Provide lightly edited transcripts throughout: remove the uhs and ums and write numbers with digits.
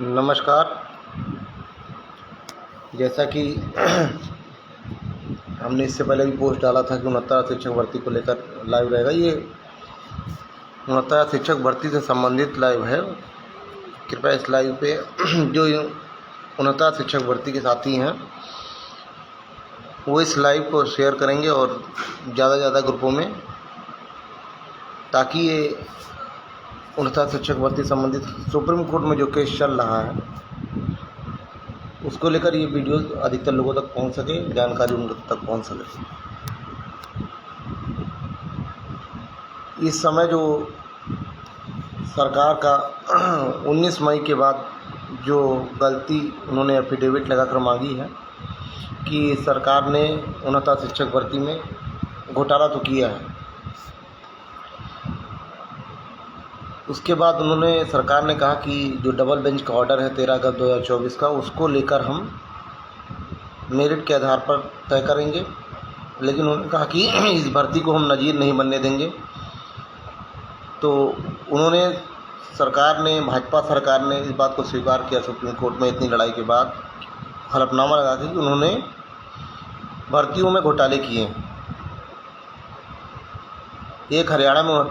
नमस्कार। जैसा कि हमने इससे पहले भी पोस्ट डाला था कि 69 शिक्षक भर्ती को लेकर लाइव रहेगा। ये 69 शिक्षक भर्ती से संबंधित लाइव है। कृपया इस लाइव पे जो 69 शिक्षक भर्ती के साथी हैं वो इस लाइव को शेयर करेंगे और ज़्यादा से ज़्यादा ग्रुपों में, ताकि ये 69 शिक्षक भर्ती संबंधित सुप्रीम कोर्ट में जो केस चल रहा है उसको लेकर ये वीडियो अधिकतर लोगों तक पहुंच सके, जानकारी उन तक पहुंच सके। इस समय जो सरकार का 19 मई के बाद जो गलती उन्होंने एफिडेविट लगाकर मांगी है कि सरकार ने 69 शिक्षक भर्ती में घोटाला तो किया है, उसके बाद सरकार ने कहा कि जो डबल बेंच का ऑर्डर है 13 अगस्त 2024 का, उसको लेकर हम मेरिट के आधार पर तय करेंगे। लेकिन उन्होंने कहा कि इस भर्ती को हम नज़ीर नहीं बनने देंगे। तो भाजपा सरकार ने इस बात को स्वीकार किया सुप्रीम कोर्ट में इतनी लड़ाई के बाद, हलफनामा लगा के कि उन्होंने भर्तियों में घोटाले किए हैं। एक हरियाणा में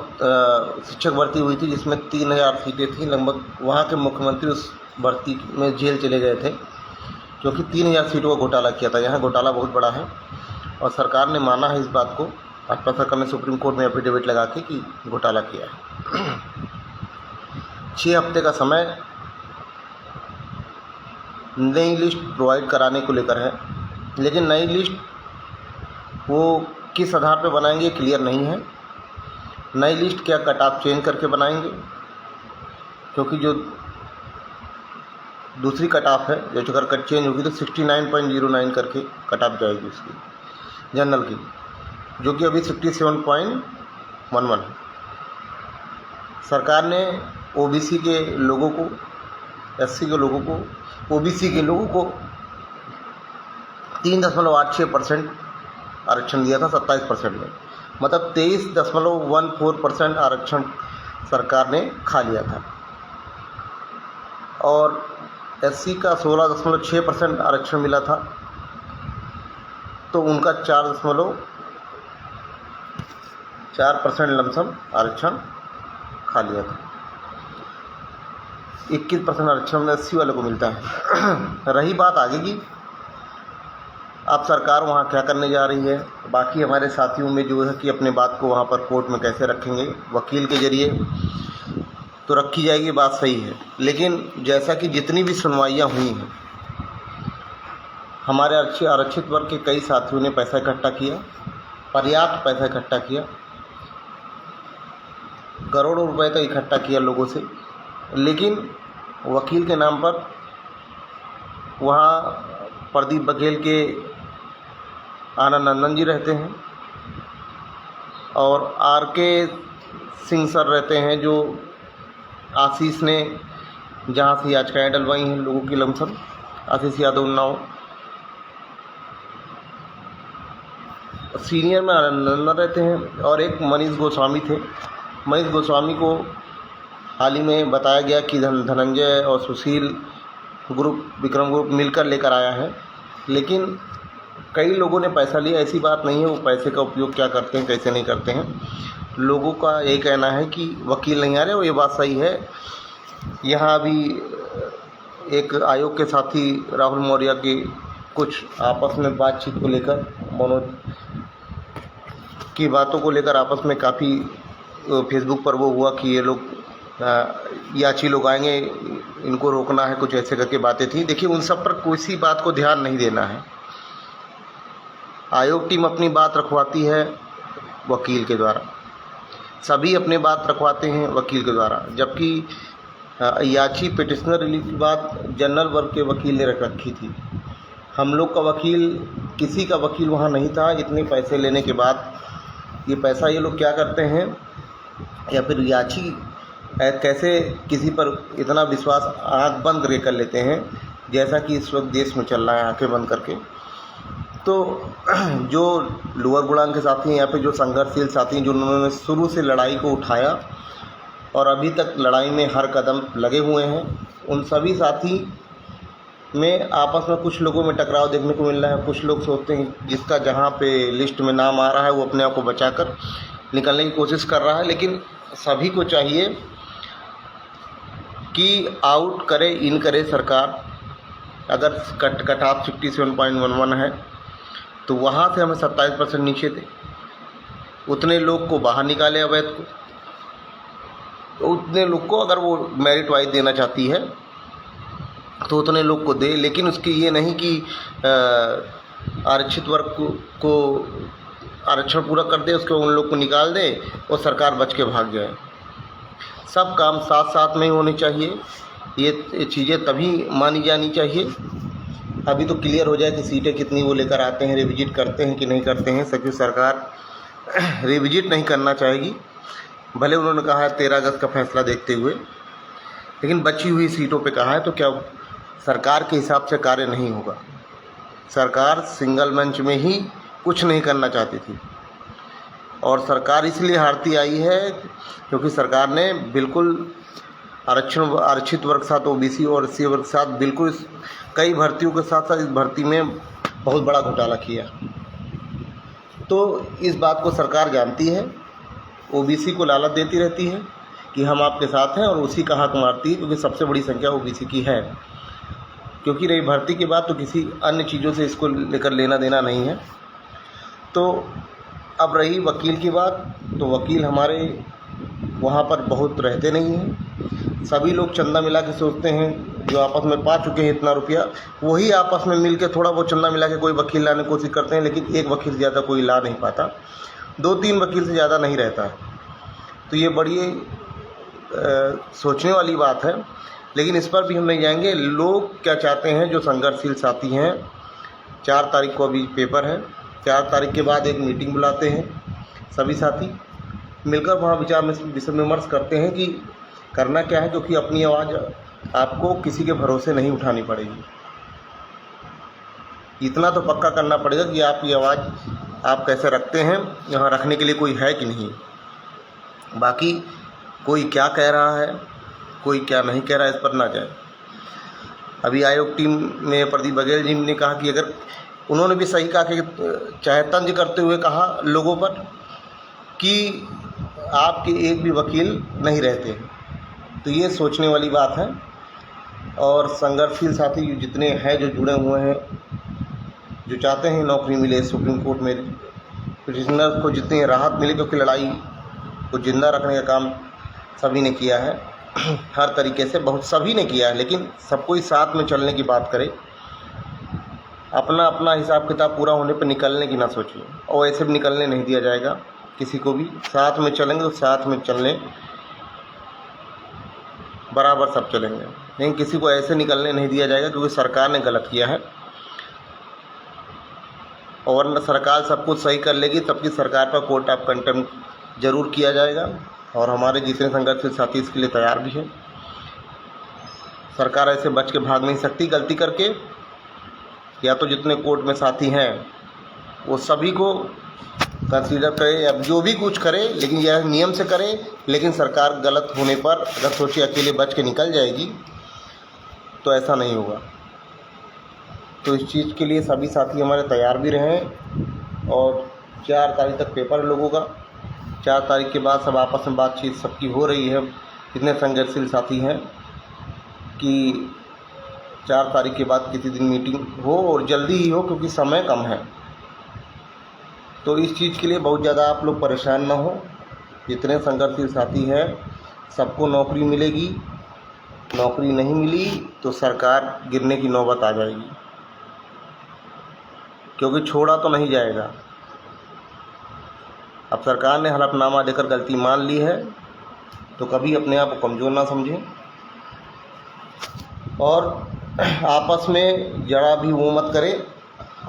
शिक्षक भर्ती हुई थी जिसमें 3000 सीटें थीं लगभग। वहाँ के मुख्यमंत्री उस भर्ती में जेल चले गए थे क्योंकि 3000 सीटों का घोटाला किया था। यहाँ घोटाला बहुत बड़ा है और सरकार ने माना है इस बात को। भाजपा सरकार ने सुप्रीम कोर्ट में एफिडेविट लगा के कि घोटाला किया है। 6 हफ्ते का समय नई लिस्ट प्रोवाइड कराने को लेकर है, लेकिन नई लिस्ट वो किस आधार पर बनाएंगे क्लियर नहीं है। नई लिस्ट क्या कट ऑफ चेंज करके बनाएंगे, क्योंकि जो दूसरी कट ऑफ है जो अगर कट चेंज होगी तो 69.09 करके कट ऑफ जाएगी उसकी जनरल की, जो कि अभी 67.11 है। सरकार ने ओबीसी के लोगों को, एससी के लोगों को, ओबीसी के लोगों को 3.86% आरक्षण दिया था 27% में, मतलब 23.14% आरक्षण सरकार ने खा लिया था। और एससी का 16.6% आरक्षण मिला था, तो उनका 4.4% लमसम आरक्षण खा लिया था। 21% आरक्षण एससी वाले को मिलता है। रही बात आगे की, अब सरकार वहाँ क्या करने जा रही है, बाकी हमारे साथियों में जो है कि अपने बात को वहाँ पर कोर्ट में कैसे रखेंगे, वकील के ज़रिए तो रखी जाएगी, बात सही है। लेकिन जैसा कि जितनी भी सुनवाइयाँ हुई हैं, हमारे आरक्षित वर्ग के कई साथियों ने पैसा इकट्ठा किया, पर्याप्त पैसा इकट्ठा किया, करोड़ों रुपए का इकट्ठा किया लोगों से, लेकिन वकील के नाम पर वहाँ प्रदीप बघेल के आनंद नंदन जी रहते हैं और आर.के. सिंह सर रहते हैं, जो आशीष ने जहाँ से याचिकाएँ डलवाई हैं लोगों की लमसम, आशीष यादव उन्नाव। सीनियर में आनंद नंदन रहते हैं और एक मनीष गोस्वामी थे। मनीष गोस्वामी को हाल ही में बताया गया कि धनंजय और सुशील ग्रुप, विक्रम ग्रुप मिलकर लेकर आया है, लेकिन कई लोगों ने पैसा लिया। ऐसी बात नहीं है, वो पैसे का उपयोग क्या करते हैं कैसे नहीं करते हैं। लोगों का यही कहना है कि वकील नहीं आ रहे, और ये बात सही है। यहाँ अभी एक आयोग के साथी राहुल मौर्य की कुछ आपस में बातचीत को लेकर, मनोज की बातों को लेकर आपस में काफ़ी फेसबुक पर वो हुआ कि ये लोग याची लोग आएंगे, इनको रोकना है, कुछ ऐसे करके बातें थी। देखिए, उन सब पर किसी बात को ध्यान नहीं देना है। आयोग टीम अपनी बात रखवाती है वकील के द्वारा, सभी अपने बात रखवाते हैं वकील के द्वारा, जबकि याची पिटिशनर रिलीफ की बात जनरल वर्ग के वकील ने रखी थी। हम लोग का वकील, किसी का वकील वहाँ नहीं था। इतने पैसे लेने के बाद ये पैसा ये लोग क्या करते हैं, या फिर याची कैसे किसी पर इतना विश्वास आँख बंद करके कर लेते हैं, जैसा कि इस वक्त देश में चल रहा है, आँखें बंद करके। तो जो लोअर गुणांक के साथी हैं या फिर जो संघर्षशील साथी हैं, जो उन्होंने शुरू से लड़ाई को उठाया और अभी तक लड़ाई में हर कदम लगे हुए हैं। उन सभी साथी में आपस में कुछ लोगों में टकराव देखने को मिल रहा है। कुछ लोग सोचते हैं जिसका जहाँ पे लिस्ट में नाम आ रहा है वो अपने आप को बचाकर निकलने की कोशिश कर रहा है, लेकिन सभी को चाहिए कि आउट करे इन करे सरकार। अगर कट ऑफ 67.11 है तो वहाँ से हमें 27% नीचे थे, उतने लोग को बाहर निकाले अवैध को, तो उतने लोग को अगर वो मेरिट वाइज देना चाहती है तो उतने लोग को दे, लेकिन उसकी ये नहीं कि आरक्षित वर्ग को आरक्षण पूरा कर दे, उसके उन लोग को निकाल दे और सरकार बच के भाग जाए। सब काम साथ साथ में ही होने चाहिए। ये चीज़ें तभी मानी जानी चाहिए। अभी तो क्लियर हो जाए कि सीटें कितनी वो लेकर आते हैं, रिविजिट करते हैं कि नहीं करते हैं। सभी सरकार रिविजिट नहीं करना चाहेगी, भले उन्होंने कहा है 13 अगस्त का फैसला देखते हुए, लेकिन बची हुई सीटों पे कहा है तो क्या सरकार के हिसाब से कार्य नहीं होगा। सरकार सिंगल मंच में ही कुछ नहीं करना चाहती थी और सरकार इसलिए हारती आई है क्योंकि सरकार ने बिल्कुल आरक्षित वर्ग के साथ ओबीसी और एससी वर्ग के साथ बिल्कुल कई भर्तियों के साथ साथ इस भर्ती में बहुत बड़ा घोटाला किया। तो इस बात को सरकार जानती है, ओबीसी को लालच देती रहती है कि हम आपके साथ हैं और उसी का हक मारती है, क्योंकि सबसे बड़ी संख्या ओबीसी की है। क्योंकि रही भर्ती की बात तो किसी अन्य चीज़ों से इसको लेकर लेना देना नहीं है। तो अब रही वकील की बात, तो वकील हमारे वहाँ पर बहुत रहते नहीं हैं। सभी लोग चंदा मिला के सोचते हैं, जो आपस में पा चुके हैं इतना रुपया, वही आपस में मिल के थोड़ा बहुत चंदा मिला के कोई वकील लाने की कोशिश करते हैं, लेकिन एक वकील से ज़्यादा कोई ला नहीं पाता, 2-3 वकील से ज़्यादा नहीं रहता है। तो ये बड़ी सोचने वाली बात है, लेकिन इस पर भी हम नहीं जाएंगे। लोग क्या चाहते हैं, जो संघर्षशील साथी हैं, 4 तारीख को अभी पेपर है, 4 तारीख के बाद एक मीटिंग बुलाते हैं, सभी साथी मिलकर वहाँ विचार विमर्श करते हैं कि करना क्या है, क्योंकि अपनी आवाज़ आपको किसी के भरोसे नहीं उठानी पड़ेगी। इतना तो पक्का करना पड़ेगा कि आपकी आवाज़ आप कैसे रखते हैं, यहाँ रखने के लिए कोई है कि नहीं। बाकी कोई क्या कह रहा है, कोई क्या नहीं कह रहा है, इस पर ना जाए। अभी आयोग टीम में प्रदीप बघेल जी ने कहा कि अगर उन्होंने भी सही कहा कि चाहे तंज करते हुए कहा लोगों पर कि आपके एक भी वकील नहीं रहते, तो ये सोचने वाली बात है। और संघर्षशील साथी जितने हैं, जो जुड़े हुए हैं, जो चाहते हैं नौकरी मिले, सुप्रीम कोर्ट में पिटिशनर को जितनी राहत मिले, क्योंकि लड़ाई को जिंदा रखने का काम सभी ने किया है, हर तरीके से बहुत सभी ने किया है, लेकिन सबको ही साथ में चलने की बात करे। अपना अपना हिसाब किताब पूरा होने पर निकलने की ना सोचिए, और ऐसे भी निकलने नहीं दिया जाएगा किसी को भी। साथ में चलेंगे तो साथ में चलने बराबर सब चलेंगे, लेकिन किसी को ऐसे निकलने नहीं दिया जाएगा क्योंकि सरकार ने गलत किया है। और सरकार सब कुछ सही कर लेगी तब की सरकार पर कोर्ट ऑफ कंटेम्प्ट जरूर किया जाएगा, और हमारे जितने संघर्षशील साथी इसके लिए तैयार भी हैं। सरकार ऐसे बच के भाग नहीं सकती गलती करके। या तो जितने कोर्ट में साथी हैं वो सभी को कंसीडर करे, अब जो भी कुछ करे, लेकिन यह नियम से करे। लेकिन सरकार गलत होने पर अगर सोचे अकेले बच के निकल जाएगी तो ऐसा नहीं होगा। तो इस चीज़ के लिए सभी साथी हमारे तैयार भी रहें। और 4 तारीख तक पेपर लोगों का, 4 तारीख के बाद सब आपस में बातचीत सबकी हो रही है, कितने संघर्षशील साथी हैं, कि 4 तारीख के बाद किसी दिन मीटिंग हो और जल्दी ही हो, क्योंकि समय कम है। तो इस चीज़ के लिए बहुत ज़्यादा आप लोग परेशान ना हो। जितने संघर्षशील साथी हैं सबको नौकरी मिलेगी। नौकरी नहीं मिली तो सरकार गिरने की नौबत आ जाएगी, क्योंकि छोड़ा तो नहीं जाएगा। अब सरकार ने हलफनामा देकर गलती मान ली है तो कभी अपने आप को कमज़ोर ना समझें, और आपस में जरा भी वो मत करें।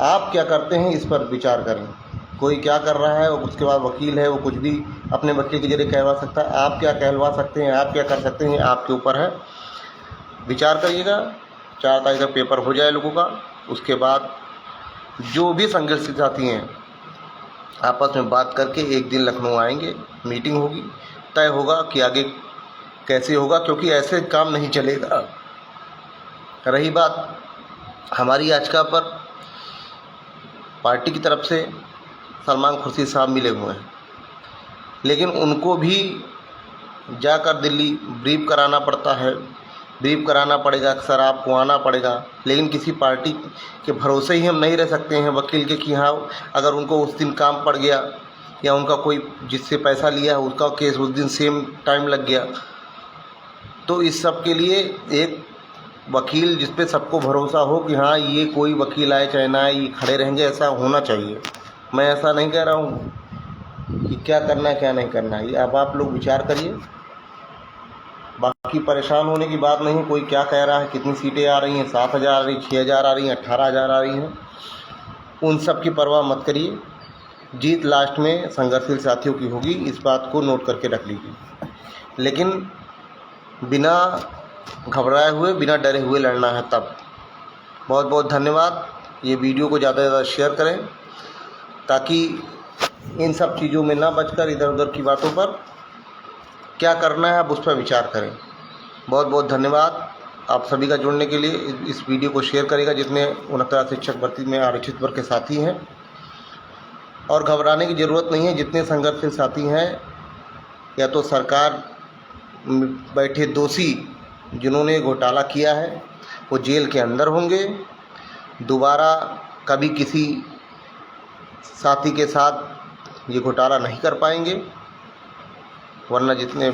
आप क्या करते हैं इस पर विचार करें। कोई क्या कर रहा है, उसके बाद वकील है, वो कुछ भी अपने वकील के जरिए कहवा सकता है। आप क्या कहलवा सकते हैं, आप क्या कर सकते हैं, आपके ऊपर है। विचार करिएगा। 4 तारीख का पेपर हो जाए लोगों का, उसके बाद जो भी संघर्षशील साथी हैं आपस में बात करके एक दिन लखनऊ आएंगे, मीटिंग होगी, तय होगा कि आगे कैसे होगा, क्योंकि ऐसे काम नहीं चलेगा। रही बात हमारी याचिका पर, पार्टी की तरफ से सलमान खुर्शीद साहब मिले हुए हैं, लेकिन उनको भी जाकर दिल्ली ब्रीफ कराना पड़ता है, ब्रीफ कराना पड़ेगा, सर आपको आना पड़ेगा। लेकिन किसी पार्टी के भरोसे ही हम नहीं रह सकते हैं वकील के कि हाँ अगर उनको उस दिन काम पड़ गया या उनका कोई जिससे पैसा लिया है उसका केस उस दिन सेम टाइम लग गया, तो इस सब के लिए एक वकील जिस पे सबको भरोसा हो कि हाँ ये कोई वकील आए चाहे ना आए ये खड़े रहेंगे, ऐसा होना चाहिए। मैं ऐसा नहीं कह रहा हूँ कि क्या करना है क्या नहीं करना है, अब आप लोग विचार करिए। बाकी परेशान होने की बात नहीं, कोई क्या कह रहा है, कितनी सीटें आ रही हैं, 7,000 आ रही, 6,000 आ रही हैं, 18,000 आ रही हैं, उन सब की परवाह मत करिए। जीत लास्ट में संघर्षशील साथियों की होगी, इस बात को नोट करके रख लीजिए। लेकिन बिना घबराए हुए, बिना डरे हुए लड़ना है तब। बहुत बहुत धन्यवाद। ये वीडियो को ज़्यादा से ज़्यादा शेयर करें ताकि इन सब चीज़ों में ना बचकर इधर उधर की बातों पर क्या करना है आप उस पर विचार करें। बहुत बहुत धन्यवाद आप सभी का जुड़ने के लिए। इस वीडियो को शेयर करेगा जितने 69 शिक्षक भर्ती में आरक्षित वर्ग के साथी हैं, और घबराने की ज़रूरत नहीं है। जितने संघर्षशील साथी हैं या तो सरकार बैठे दोषी जिन्होंने घोटाला किया है वो जेल के अंदर होंगे, दोबारा कभी किसी साथी के साथ ये घोटाला नहीं कर पाएंगे, वरना जितने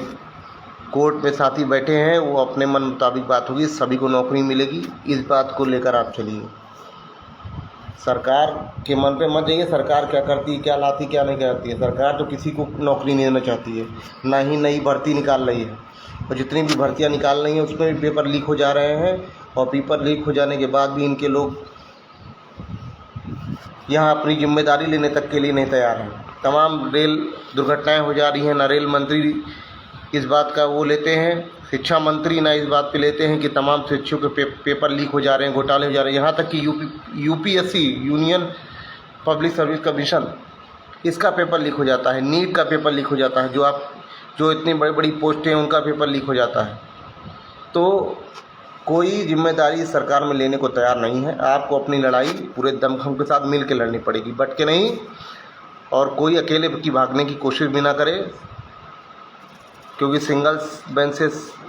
कोर्ट में साथी बैठे हैं वो अपने मन मुताबिक बात होगी, सभी को नौकरी मिलेगी। इस बात को लेकर आप चलिए, सरकार के मन पे मत जाइए। सरकार क्या करती है, क्या लाती, क्या नहीं करती है। सरकार तो किसी को नौकरी नहीं देना चाहती है, ना ही नई भर्ती निकाल रही है, और जितनी भी भर्तियां निकाल रही हैं उसमें भी पेपर लीक हो जा रहे हैं, और पेपर लीक हो जाने के बाद भी इनके लोग यहाँ अपनी जिम्मेदारी लेने तक के लिए नहीं तैयार हैं। तमाम रेल दुर्घटनाएं हो जा रही हैं, ना रेल मंत्री इस बात का वो लेते हैं, शिक्षा मंत्री ना इस बात पे लेते हैं कि तमाम शिक्षकों के पेपर लीक हो जा रहे हैं, घोटाले हो जा रहे हैं। यहाँ तक कि UPSC union public service commission इसका पेपर लीक हो जाता है, नीट का पेपर लीक हो जाता है, जो इतनी बड़ी बड़ी पोस्टें हैं उनका पेपर लीक हो जाता है। तो कोई जिम्मेदारी सरकार में लेने को तैयार नहीं है। आपको अपनी लड़ाई पूरे दमखम के साथ मिल के लड़नी पड़ेगी, बट के नहीं, और कोई अकेले की भागने की कोशिश भी ना करे, क्योंकि सिंगल बेंच से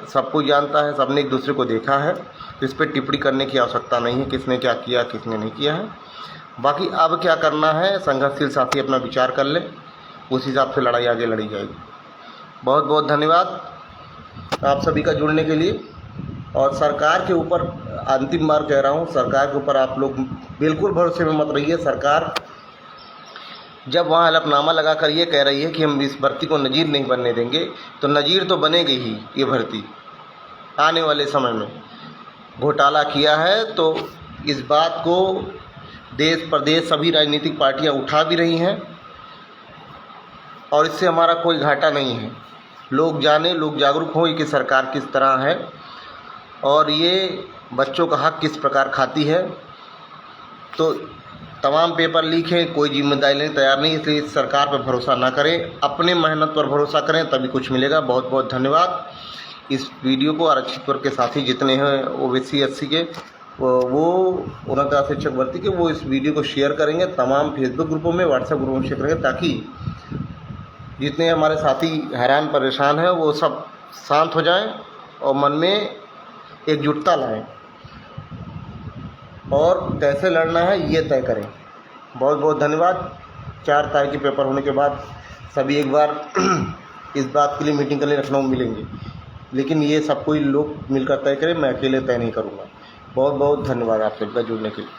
सब कुछ जानता है, सबने एक दूसरे को देखा है। इस पर टिप्पणी करने की आवश्यकता नहीं है किसने क्या किया किसने नहीं किया है। बाकी अब क्या करना है संघर्षशील साथी अपना विचार कर ले, उस हिसाब से लड़ाई आगे लड़ी जाएगी। बहुत बहुत धन्यवाद आप सभी का जुड़ने के लिए। और सरकार के ऊपर अंतिम बार कह रहा हूँ, सरकार के ऊपर आप लोग बिल्कुल भरोसे में मत रहिए। सरकार जब वहाँ हलफनामा लगा कर ये कह रही है कि हम इस भर्ती को नज़ीर नहीं बनने देंगे, तो नज़ीर तो बनेगी ही ये भर्ती। आने वाले समय में घोटाला किया है तो इस बात को देश प्रदेश सभी राजनीतिक पार्टियां उठा भी रही हैं, और इससे हमारा कोई घाटा नहीं है। लोग जाने, लोग जागरूक हों कि सरकार किस तरह है और ये बच्चों का हक किस प्रकार खाती है। तो तमाम पेपर लीक हैं, कोई जिम्मेदारी लेने तैयार नहीं, इसलिए इस सरकार पर भरोसा ना करें, अपने मेहनत पर भरोसा करें, तभी कुछ मिलेगा। बहुत बहुत धन्यवाद। इस वीडियो को आरक्षित वर्ग के साथी जितने हैं ओबीसी एससी के वो 69 शिक्षक भर्ती के, वो इस वीडियो को शेयर करेंगे, तमाम फेसबुक ग्रुपों में, व्हाट्सएप ग्रुपों में शेयर करेंगे, ताकि जितने हमारे साथी हैरान परेशान हैं वो सब शांत हो जाएं और मन में एकजुटता लाएं और कैसे लड़ना है ये तय करें। बहुत बहुत धन्यवाद। 4 तारीख के पेपर होने के बाद सभी एक बार इस बात के लिए मीटिंग करने लखनऊ मिलेंगे, लेकिन ये सब कोई लोग मिलकर तय करें, मैं अकेले तय नहीं करूँगा। बहुत बहुत धन्यवाद आप सबका जुड़ने के लिए।